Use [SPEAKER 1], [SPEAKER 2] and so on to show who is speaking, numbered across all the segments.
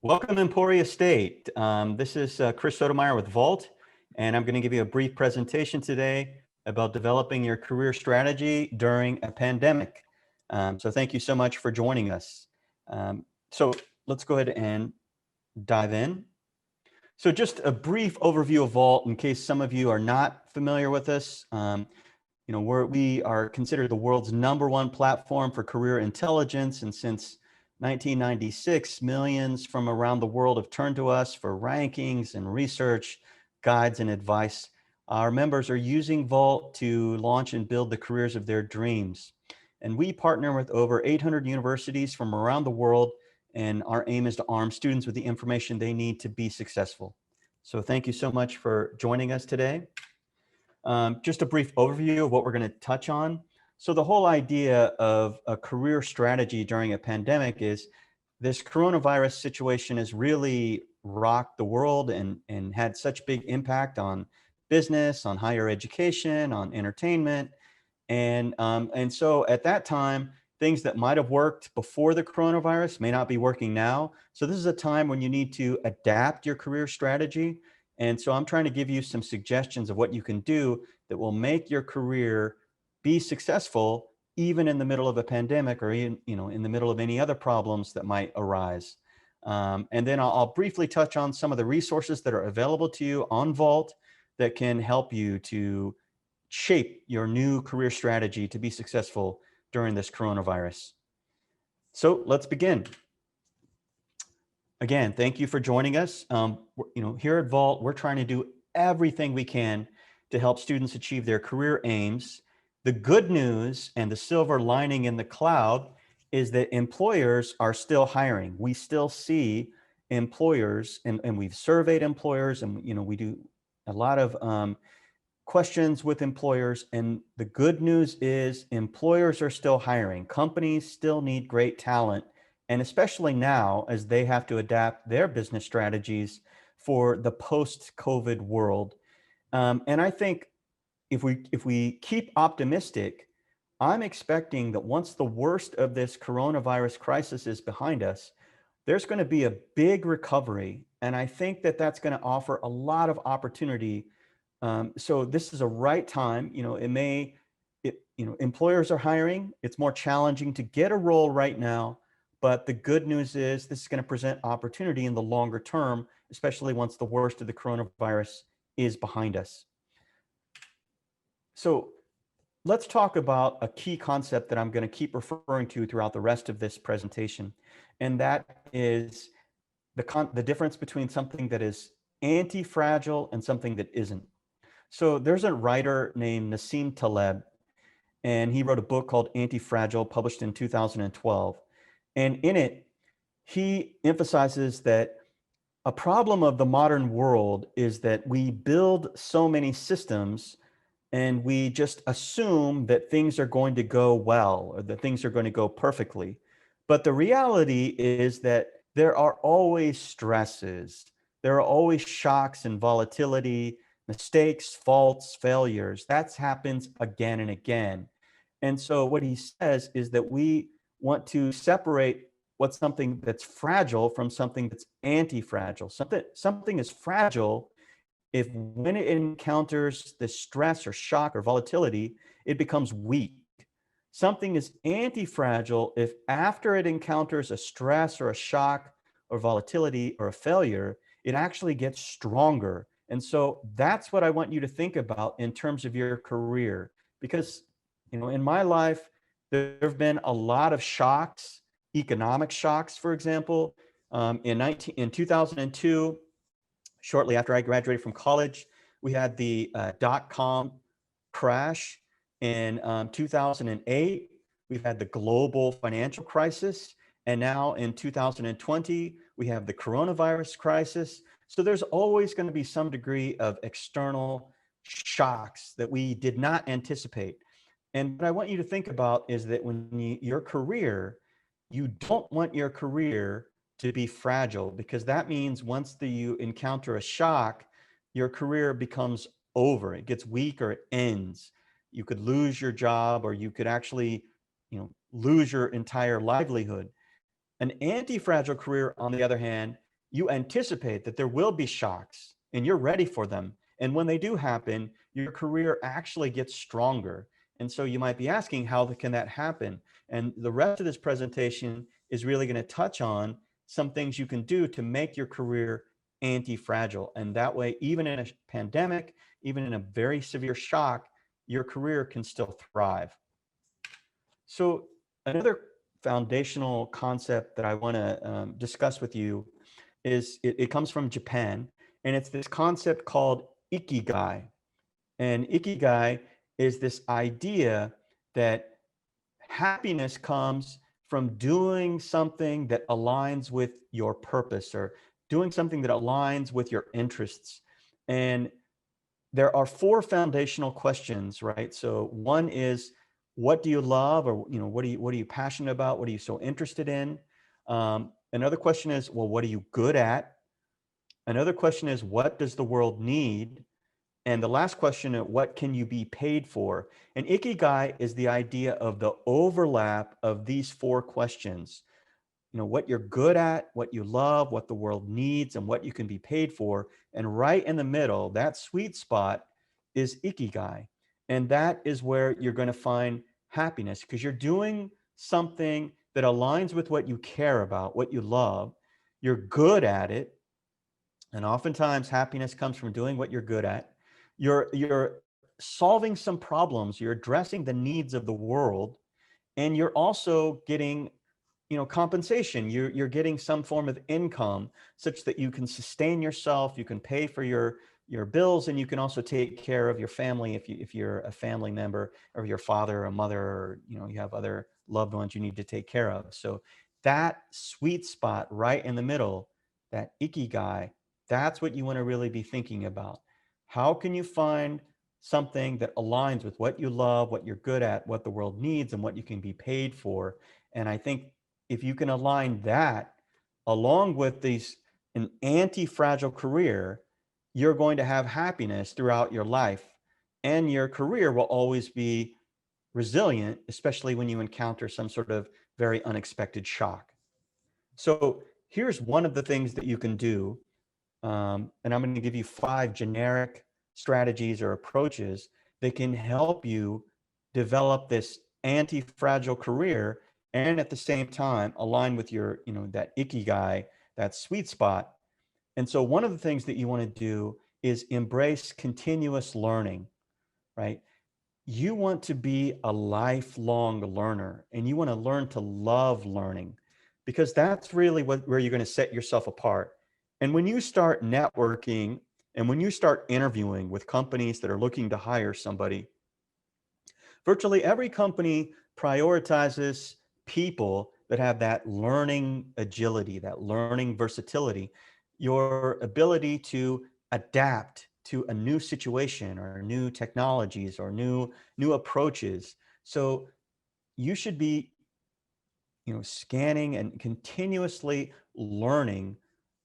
[SPEAKER 1] Welcome, Emporia State. This is Chris Sotomayor with Vault, and I'm going to give you a brief presentation today about developing your career strategy during a pandemic. So thank you so much for joining us. So let's go ahead and dive in. So just a brief overview of Vault in case some of you are not familiar with us. We are considered the world's #1 platform for career intelligence, and since 1996, millions from around the world have turned to us for rankings and research, guides, and advice. Our members are using Vault to launch and build the careers of their dreams. And we partner with over 800 universities from around the world, and our aim is to arm students with the information they need to be successful. So thank you so much for joining us today. Just a brief overview of what we're going to touch on. So the whole idea of a career strategy during a pandemic is this coronavirus situation has really rocked the world and had such big impact on business, on higher education, on entertainment. And so at that time, things that might have worked before the coronavirus may not be working now. So this is a time when you need to adapt your career strategy. And so I'm trying to give you some suggestions of what you can do that will make your career be successful even in the middle of a pandemic or in the middle of any other problems that might arise. And then I'll briefly touch on some of the resources that are available to you on Vault that can help you to shape your new career strategy to be successful during this coronavirus. So let's begin. Again, thank you for joining us. Here at Vault, we're trying to do everything we can to help students achieve their career aims. The good news and the silver lining in the cloud is that employers are still hiring. We still see employers, and we've surveyed employers, and we do a lot of questions with employers. And the good news is employers are still hiring. Companies still need great talent. And especially now, as they have to adapt their business strategies for the post-COVID world. And I think if we keep optimistic, I'm expecting that once the worst of this coronavirus crisis is behind us, there's going to be a big recovery. And I think that that's going to offer a lot of opportunity. So this is a right time. Employers are hiring. It's more challenging to get a role right now. But the good news is this is going to present opportunity in the longer term, especially once the worst of the coronavirus is behind us. So let's talk about a key concept that I'm going to keep referring to throughout the rest of this presentation. And that is the difference between something that is anti-fragile and something that isn't. So there's a writer named Nassim Taleb, and he wrote a book called Anti-Fragile, published in 2012. And in it, he emphasizes that a problem of the modern world is that we build so many systems and we just assume that things are going to go well or that things are going to go perfectly. But the reality is that there are always stresses. There are always shocks and volatility, mistakes, faults, failures. That happens again and again. And so what he says is that we want to separate what's something that's fragile from something that's anti-fragile. Something is fragile if when it encounters the stress or shock or volatility, it becomes weak. Something is anti-fragile if after it encounters a stress or a shock or volatility or a failure, it actually gets stronger. And so that's what I want you to think about in terms of your career. Because, in my life, there have been a lot of shocks, economic shocks, for example. In 2002, shortly after I graduated from college, we had the dot-com crash. In 2008, we've had the global financial crisis. And now in 2020, we have the coronavirus crisis. So there's always going to be some degree of external shocks that we did not anticipate. And what I want you to think about is that your career, you don't want your career to be fragile, because that means once you encounter a shock, your career becomes over. It gets weak or it ends. You could lose your job, or you could actually, lose your entire livelihood. An anti-fragile career, on the other hand, you anticipate that there will be shocks and you're ready for them. And when they do happen, your career actually gets stronger. And so you might be asking, how can that happen? And the rest of this presentation is really going to touch on some things you can do to make your career anti-fragile. And that way, even in a pandemic, even in a very severe shock, your career can still thrive. So another foundational concept that I want to discuss with you is it comes from Japan, and it's this concept called ikigai. And ikigai is this idea that happiness comes from doing something that aligns with your purpose or doing something that aligns with your interests. And there are four foundational questions, right? So one is, what do you love, or what are you passionate about? What are you so interested in? Another question is, well, what are you good at? Another question is, what does the world need? And the last question, what can you be paid for? And ikigai is the idea of the overlap of these four questions. What you're good at, what you love, what the world needs, and what you can be paid for. And right in the middle, that sweet spot is ikigai. And that is where you're going to find happiness, because you're doing something that aligns with what you care about, what you love. You're good at it. And oftentimes happiness comes from doing what you're good at. You're solving some problems, you're addressing the needs of the world, and you're also getting compensation. You're getting some form of income such that you can sustain yourself, you can pay for your bills, and you can also take care of your family if you're a family member, or your father or mother, or you have other loved ones you need to take care of. So that sweet spot right in the middle, that ikigai, that's what you want to really be thinking about. How can you find something that aligns with what you love, what you're good at, what the world needs, and what you can be paid for? And I think if you can align that along with an anti-fragile career, you're going to have happiness throughout your life, and your career will always be resilient, especially when you encounter some sort of very unexpected shock. So here's one of the things that you can do. And I'm going to give you 5 generic strategies or approaches that can help you develop this anti-fragile career, and at the same time align with your, that ikigai, that sweet spot. And so one of the things that you want to do is embrace continuous learning, right? You want to be a lifelong learner, and you want to learn to love learning, because that's really where you're going to set yourself apart. And when you start networking and when you start interviewing with companies that are looking to hire somebody, virtually every company prioritizes people that have that learning agility, that learning versatility, your ability to adapt to a new situation or new technologies or new approaches. So you should be, scanning and continuously learning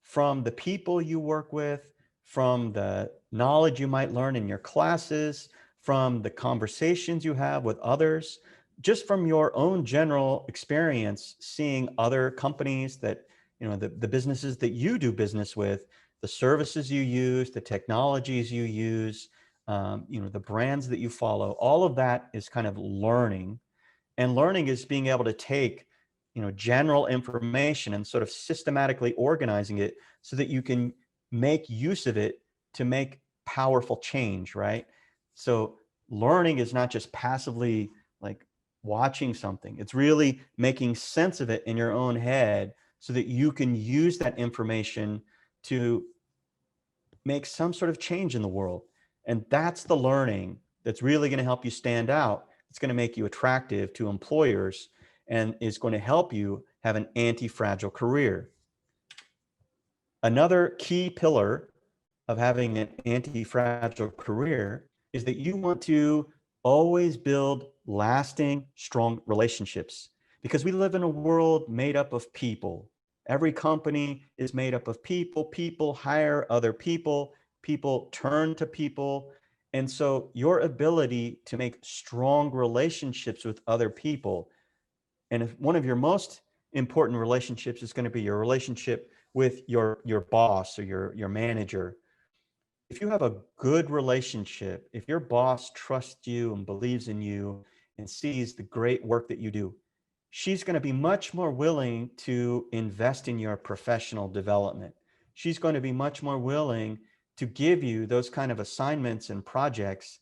[SPEAKER 1] from the people you work with, from the knowledge you might learn in your classes, from the conversations you have with others, just from your own general experience, seeing other companies that, the businesses that you do business with, the services you use, the technologies you use, the brands that you follow, all of that is kind of learning. And learning is being able to take, general information and sort of systematically organizing it so that you can make use of it to make powerful change, right? So learning is not just passively like watching something. It's really making sense of it in your own head so that you can use that information to make some sort of change in the world. And that's the learning that's really going to help you stand out. It's going to make you attractive to employers and is going to help you have an anti-fragile career. Another key pillar of having an anti-fragile career is that you want to always build lasting, strong relationships, because we live in a world made up of people. Every company is made up of people. People hire other people. People turn to people. And so your ability to make strong relationships with other people, and if one of your most important relationships is going to be your relationship with your boss or your manager, if you have a good relationship, if your boss trusts you and believes in you and sees the great work that you do, she's going to be much more willing to invest in your professional development. She's going to be much more willing to give you those kind of assignments and projects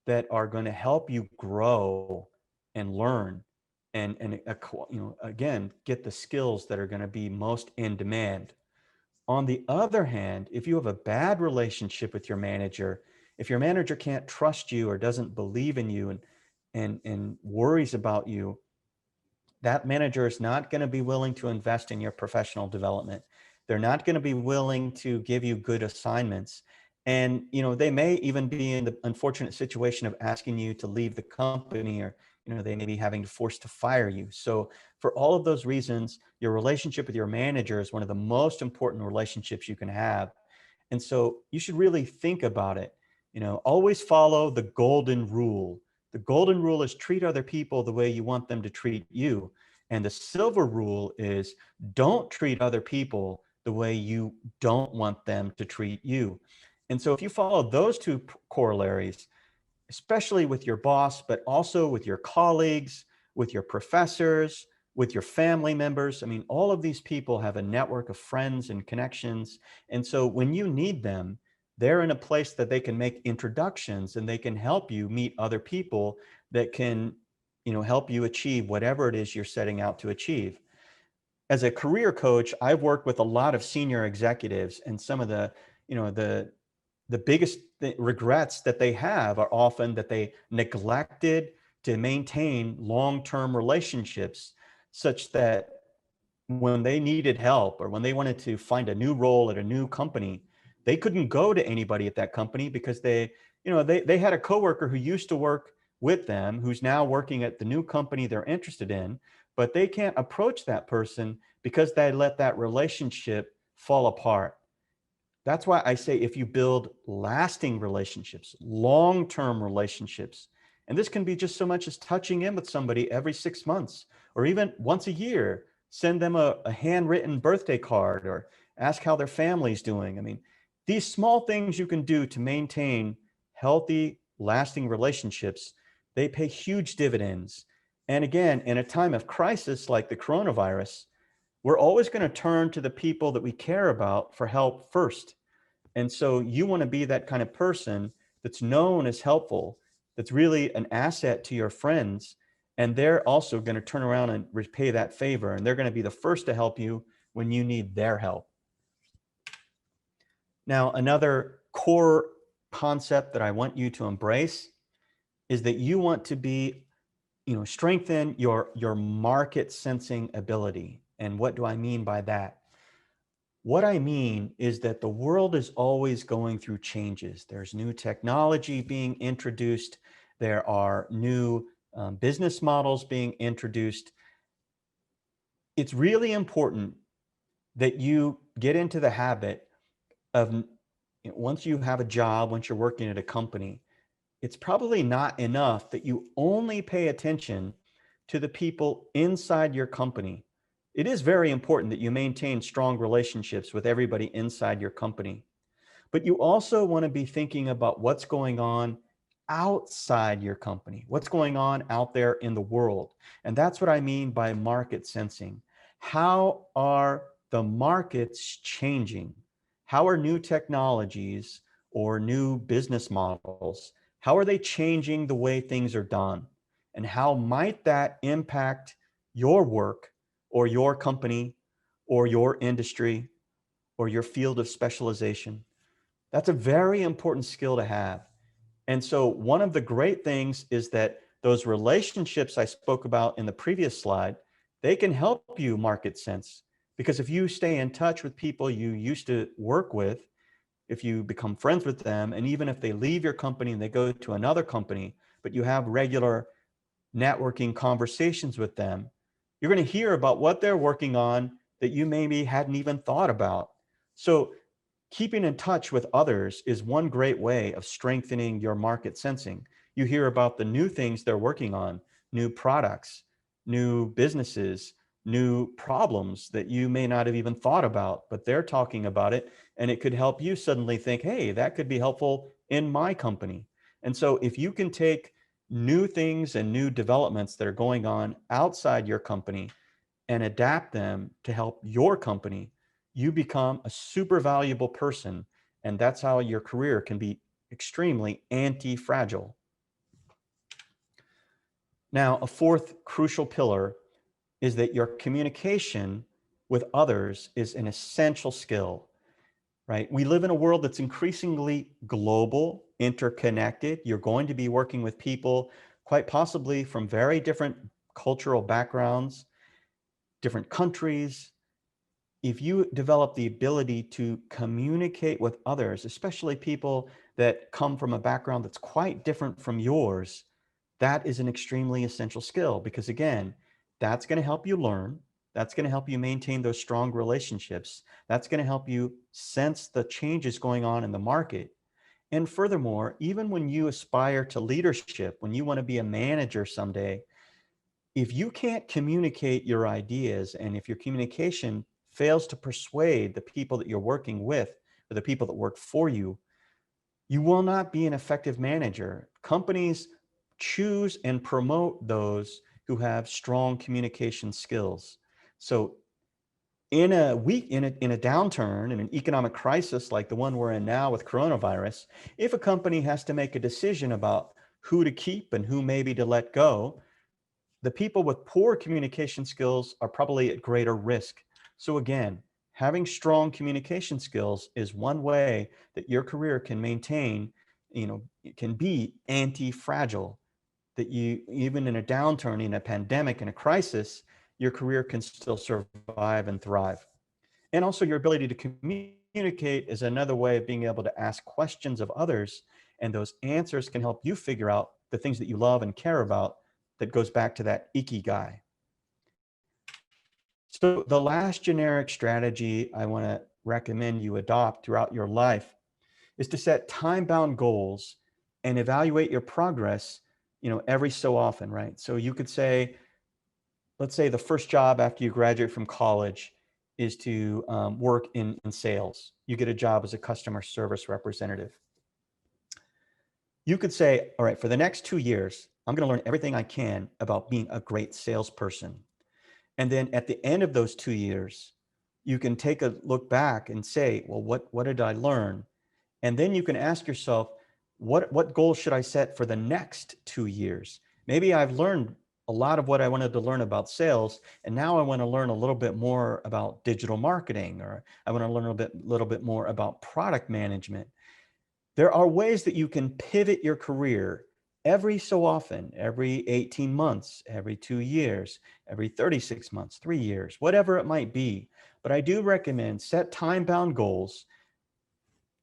[SPEAKER 1] that are going to help you grow and learn and again, get the skills that are going to be most in demand. On the other hand, if you have a bad relationship with your manager, if your manager can't trust you or doesn't believe in you and worries about you, that manager is not going to be willing to invest in your professional development. They're not going to be willing to give you good assignments. And they may even be in the unfortunate situation of asking you to leave the company, or they may be having to force to fire you. So for all of those reasons, your relationship with your manager is one of the most important relationships you can have. And so you should really think about it. Always follow the golden rule. The golden rule is treat other people the way you want them to treat you. And the silver rule is don't treat other people the way you don't want them to treat you. And so if you follow those two corollaries, especially with your boss, but also with your colleagues, with your professors, with your family members. I mean, all of these people have a network of friends and connections. And so when you need them, they're in a place that they can make introductions and they can help you meet other people that can, help you achieve whatever it is you're setting out to achieve. As a career coach, I've worked with a lot of senior executives, and some of the biggest regrets that they have are often that they neglected to maintain long-term relationships, such that when they needed help or when they wanted to find a new role at a new company, they couldn't go to anybody at that company because they had a coworker who used to work with them who's now working at the new company they're interested in, but they can't approach that person because they let that relationship fall apart. That's why I say if you build lasting relationships, long-term relationships, and this can be just so much as touching in with somebody every 6 months or even once a year, send them a handwritten birthday card or ask how their family's doing. I mean, these small things you can do to maintain healthy, lasting relationships, they pay huge dividends. And again, in a time of crisis like the coronavirus, we're always going to turn to the people that we care about for help first. And so you want to be that kind of person that's known as helpful, that's really an asset to your friends. And they're also going to turn around and repay that favor. And they're going to be the first to help you when you need their help. Now, another core concept that I want you to embrace is that you want to be, strengthen your market sensing ability. And what do I mean by that? What I mean is that the world is always going through changes. There's new technology being introduced. There are new business models being introduced. It's really important that you get into the habit of, once you have a job, once you're working at a company, it's probably not enough that you only pay attention to the people inside your company. It is very important that you maintain strong relationships with everybody inside your company, but you also want to be thinking about what's going on outside your company, what's going on out there in the world. And that's what I mean by market sensing. How are the markets changing? How are new technologies or new business models, how are they changing the way things are done? And how might that impact your work or your company or your industry or your field of specialization? That's a very important skill to have. And so one of the great things is that those relationships I spoke about in the previous slide, they can help you market sense. Because if you stay in touch with people you used to work with, if you become friends with them, and even if they leave your company and they go to another company, but you have regular networking conversations with them, you're going to hear about what they're working on that you maybe hadn't even thought about. So keeping in touch with others is one great way of strengthening your market sensing. You hear about the new things they're working on, new products, new businesses, new problems that you may not have even thought about, but they're talking about it. And it could help you suddenly think, hey, that could be helpful in my company. And so if you can take new things and new developments that are going on outside your company and adapt them to help your company, you become a super valuable person. And that's how your career can be extremely anti-fragile. Now, a fourth crucial pillar is that your communication with others is an essential skill, right? We live in a world that's increasingly global, interconnected. You're going to be working with people quite possibly from very different cultural backgrounds, different countries. If you develop the ability to communicate with others, especially people that come from a background that's quite different from yours, that is an extremely essential skill because, again, that's going to help you learn. That's going to help you maintain those strong relationships. That's going to help you sense the changes going on in the market. And furthermore, even when you aspire to leadership, when you want to be a manager someday, if you can't communicate your ideas and if your communication fails to persuade the people that you're working with or the people that work for you, you will not be an effective manager. Companies choose and promote those who have strong communication skills. So in a downturn, in an economic crisis like the one we're in now with coronavirus, if a company has to make a decision about who to keep and who maybe to let go, the people with poor communication skills are probably at greater risk. So again, having strong communication skills is one way that your career can maintain, it can be anti-fragile, that you, even in a downturn, in a pandemic, in a crisis, your career can still survive and thrive. And also your ability to communicate is another way of being able to ask questions of others. And those answers can help you figure out the things that you love and care about. That goes back to that ikigai. So the last generic strategy I want to recommend you adopt throughout your life is to set time-bound goals and evaluate your progress, every so often, right? So you could say, let's say the first job after you graduate from college is to work in sales. You get a job as a customer service representative. You could say, all right, for the next 2 years, I'm going to learn everything I can about being a great salesperson. And then at the end of those 2 years, you can take a look back and say, well, what did I learn? And then you can ask yourself, what goals should I set for the next 2 years? Maybe I've learned a lot of what I wanted to learn about sales, and now I want to learn a little bit more about digital marketing, or I want to learn a little bit more about product management. There are ways that you can pivot your career every so often, every 18 months, every 2 years, every 36 months, 3 years, whatever it might be. But I do recommend set time-bound goals,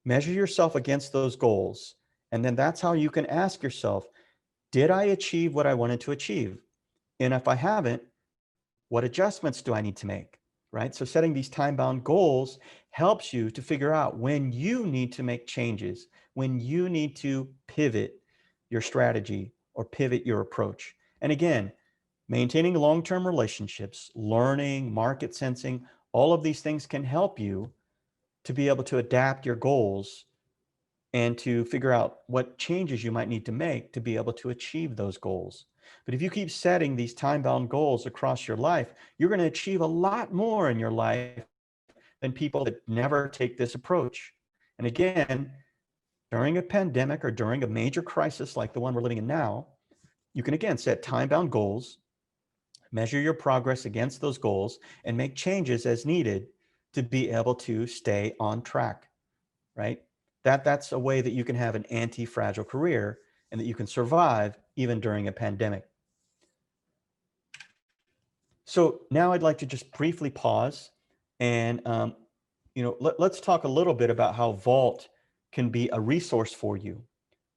[SPEAKER 1] measure yourself against those goals, and then that's how you can ask yourself, did I achieve what I wanted to achieve? And if I haven't, what adjustments do I need to make? Right? So setting these time-bound goals helps you to figure out when you need to make changes, when you need to pivot your strategy or pivot your approach. And again, maintaining long-term relationships, learning, market sensing, all of these things can help you to be able to adapt your goals and to figure out what changes you might need to make to be able to achieve those goals. But if you keep setting these time-bound goals across your life, you're going to achieve a lot more in your life than people that never take this approach. And again, during a pandemic or during a major crisis like the one we're living in now, you can again set time-bound goals, measure your progress against those goals, and make changes as needed to be able to stay on track, right? That's a way that you can have an anti-fragile career and that you can survive even during a pandemic. So now I'd like to just briefly pause and let's talk a little bit about how Vault can be a resource for you.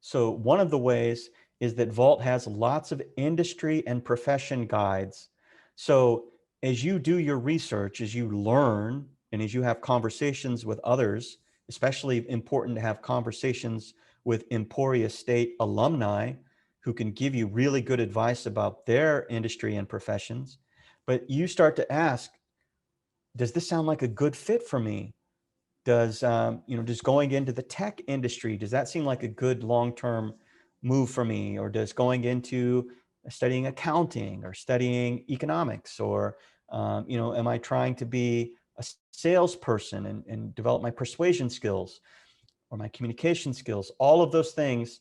[SPEAKER 1] So one of the ways is that Vault has lots of industry and profession guides. So as you do your research, as you learn, and as you have conversations with others, especially important to have conversations with Emporia State alumni who can give you really good advice about their industry and professions. but you start to ask, does this sound like a good fit for me? Does, just going into the tech industry, does that seem like a good long-term move for me? Or does going into studying accounting or studying economics, or, am I trying to be a salesperson and develop my persuasion skills or my communication skills? All of those things,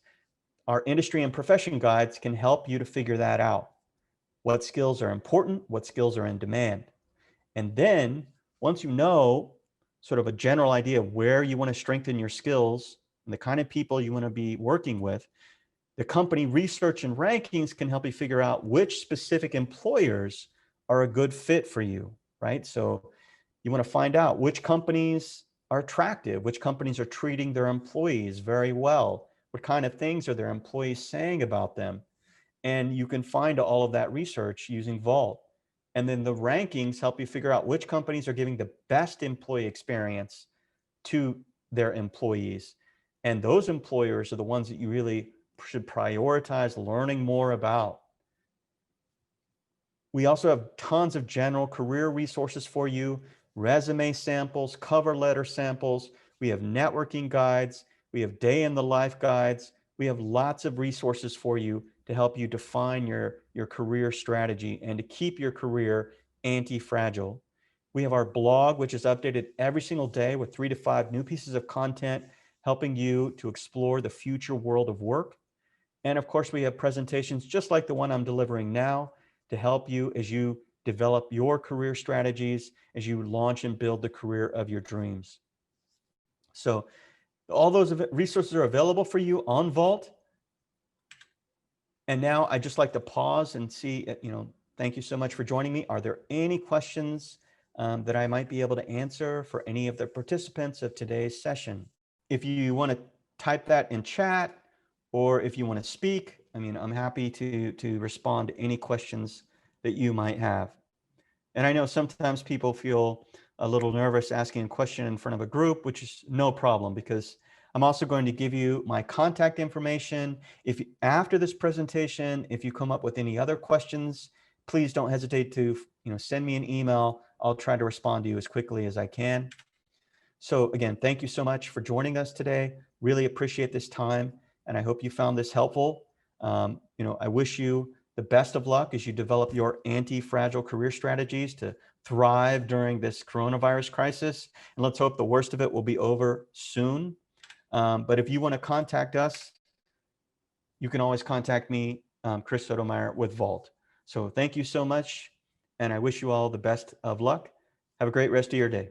[SPEAKER 1] our industry and profession guides can help you to figure that out. What skills are important? What skills are in demand? And then once you know sort of a general idea of where you want to strengthen your skills and the kind of people you want to be working with, the company research and rankings can help you figure out which specific employers are a good fit for you, right? So you want to find out which companies are attractive, which companies are treating their employees very well, what kind of things are their employees saying about them. And you can find all of that research using Vault. And then the rankings help you figure out which companies are giving the best employee experience to their employees. And those employers are the ones that you really should prioritize learning more about. We also have tons of general career resources for you, resume samples, cover letter samples. We have networking guides. We have day in the life guides. We have lots of resources for you to help you define your career strategy and to keep your career anti-fragile. We have our blog, which is updated every single day with 3 to 5 new pieces of content, helping you to explore the future world of work. And of course, we have presentations just like the one I'm delivering now to help you as you develop your career strategies, as you launch and build the career of your dreams. So all those resources are available for you on Vault. And now I'd just like to pause and see, thank you so much for joining me. Are there any questions that I might be able to answer for any of the participants of today's session? If you want to type that in chat, or if you want to speak, I'm happy to respond to any questions that you might have. And I know sometimes people feel a little nervous asking a question in front of a group, which is no problem, because I'm also going to give you my contact information. If after this presentation, if you come up with any other questions, please don't hesitate to send me an email. I'll try to respond to you as quickly as I can. So again, thank you so much for joining us today. Really appreciate this time, and I hope you found this helpful. I wish you the best of luck as you develop your anti-fragile career strategies to thrive during this coronavirus crisis. And let's hope the worst of it will be over soon. But if you want to contact us, you can always contact me, Chris Sotomayor with Vault. So thank you so much, and I wish you all the best of luck. Have a great rest of your day.